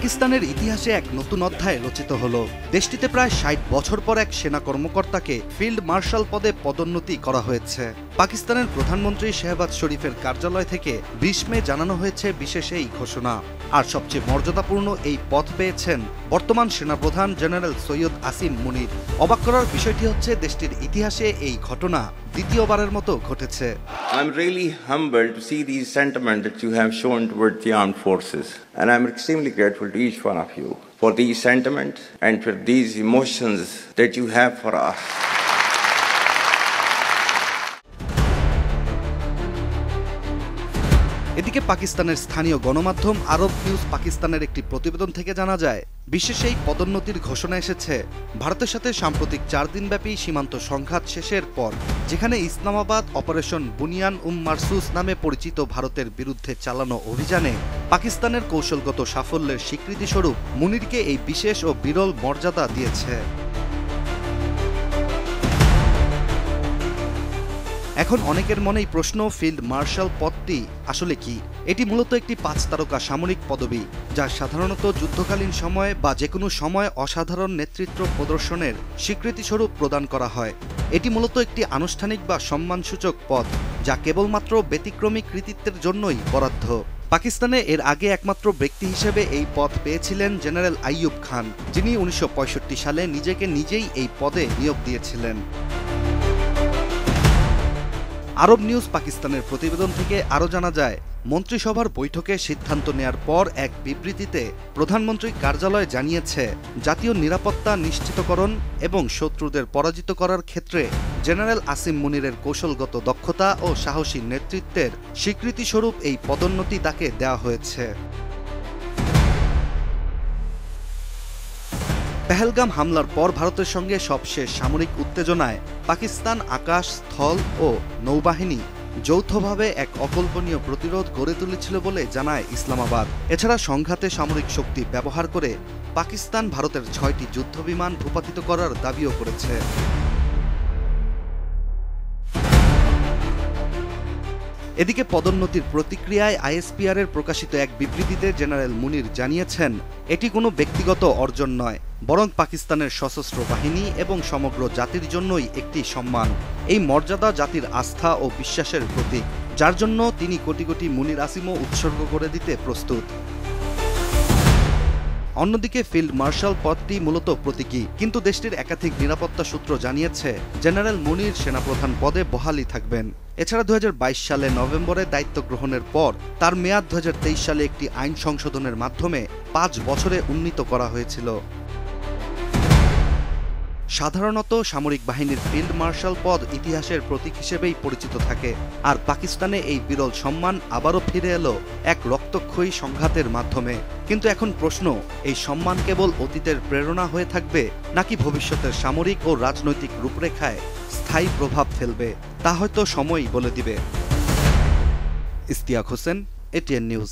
পাকিস্তানের ইতিহাসে এক নতুন অধ্যায় রচিত হলো। দেশটিতে প্রায় ৬০ বছর পর এক সেনা কর্মকর্তাকে ফিল্ড মার্শাল পদে পদোন্নতি করা হয়েছে। পাকিস্তানের প্রধানমন্ত্রী শেহবাজ শরীফের কার্যালয় থেকে ২০ মে জানানো হয়েছে বিশেষ এই ঘোষণা। আর সবচেয়ে মর্যাদাপূর্ণ এই পদ পেয়েছেন বর্তমান সেনাপ্রধান জেনারেল সৈয়দ আসিম মুনির। অবাক করার বিষয়টি হচ্ছে দেশটির ইতিহাসে এই ঘটনা দ্বিতীয়বারের মতো ঘটেছে। I'm really humbled to see these sentiments that you have shown towards the armed forces, and I'm extremely grateful to each one of you for these sentiments and for these emotions that you have for us. এদিকে পাকিস্তানের স্থানীয় গণমাধ্যম আরব news পাকিস্তানের একটি প্রতিবেদন থেকে জানা যায়, বিশেষ এই পদোন্নতির ঘোষণা এসেছে ভারতের সাথে সাম্প্রতিক ৪ দিনব্যাপী সীমান্ত সংঘাত শেষের পর, যেখানে ইসলামাবাদ অপারেশন বুনিয়ান মারসুস নামে পরিচিত ভারতের বিরুদ্ধে চালানো অভিযানে পাকিস্তানের কৌশলগত সাফল্যের স্বীকৃতিস্বরূপ মুনিরকে এই বিশেষ ও বিরল মর্যাদা দিয়েছে। এখন অনেকের মনেই প্রশ্ন, ফিল্ড মার্শাল পদটি আসলে কি? এটি মূলত একটি ৫ তারকা সামরিক পদবি, যা সাধারণত যুদ্ধকালীন সময়ে বা যে কোনো সময় অসাধারণ নেতৃত্ব প্রদর্শনের স্বীকৃতিস্বরূপ প্রদান করা হয়। এটি মূলত একটি আনুষ্ঠানিক বা সম্মানসূচক পদ, যা কেবলমাত্র ব্যতিক্রমী কৃতিত্বের জন্যই বরাদ্দ। পাকিস্তানে এর আগে একমাত্র ব্যক্তি হিসেবে এই পদ পেয়েছিলেন জেনারেল আইয়ুব খান, যিনি ১৯৬৫ সালে নিজেকে নিজেই এই পদে নিয়োগ দিয়েছিলেন। আরব নিউজ পাকিস্তানের প্রতিবেদন থেকে আরও জানা যায়, মন্ত্রিসভার বৈঠকে সিদ্ধান্ত নেয়ার পর এক বিবৃতিতে প্রধানমন্ত্রী কার্যালয় জানিয়েছে, জাতীয় নিরাপত্তা নিশ্চিতকরণ এবং শত্রুদের পরাজিত করার ক্ষেত্রে জেনারেল আসিম মুনিরের কৌশলগত দক্ষতা ও সাহসী নেতৃত্বের স্বীকৃতিস্বরূপ এই পদোন্নতি তাকে দেওয়া হয়েছে। পেহেলগাম হামলার পর ভারতের সঙ্গে সবশেষ সামরিক উত্তেজনায় পাকিস্তান আকাশ, স্থল ও নৌবাহিনী যৌথভাবে এক অকল্পনীয় প্রতিরোধ গড়ে তুলেছিল বলে জানায় ইসলামাবাদ। এছাড়া সংঘাতে সামরিক শক্তি ব্যবহার করে পাকিস্তান ভারতের ৬টি যুদ্ধবিমান ভূপাতিত করার দাবিও করেছে। এদিকে পদোন্নতির প্রতিক্রিয়ায় আইএসপিআর-এর প্রকাশিত এক বিবৃতিতে জেনারেল মুনির জানিয়েছেন, এটি কোনো ব্যক্তিগত অর্জন নয়, বরং পাকিস্তানের সশস্ত্র বাহিনী এবং সমগ্র জাতির জন্যই একটি সম্মান। এই মর্যাদা জাতির আস্থা ও বিশ্বাসের প্রতীক, যার জন্য তিনি কোটি কোটি মুনির আসিমও উৎসর্গ করে দিতে প্রস্তুত। অন্যদিকে ফিল্ড মার্শাল পদটি মূলত প্রতীকী, কিন্তু দেশটির একাধিক নিরাপত্তা সূত্র জানিয়েছে জেনারেল মুনির সেনাপ্রধান পদে বহালই থাকবেন। এছাড়া ২০২২ সালে নভেম্বরে দায়িত্ব গ্রহণের পর তার মেয়াদ ২০২৩ সালে একটি আইন সংশোধনের মাধ্যমে ৫ বছরে উন্নীত করা হয়েছিল। সাধারণত সামরিক বাহিনীর ফিল্ড মার্শাল পদ ইতিহাসের প্রতীক হিসেবেই পরিচিত থাকে, আর পাকিস্তানে এই বিরল সম্মান আবারও ফিরে এলো এক রক্তক্ষয়ী সংঘাতের মাধ্যমে। কিন্তু এখন প্রশ্ন, এই সম্মান কেবল অতীতের প্রেরণা হয়ে থাকবে, নাকি ভবিষ্যতের সামরিক ও রাজনৈতিক রূপরেখায় স্থায়ী প্রভাব ফেলবে, তা হয়তো সময়ই বলে দিবে। Ishtiaq Hossain, ATN news.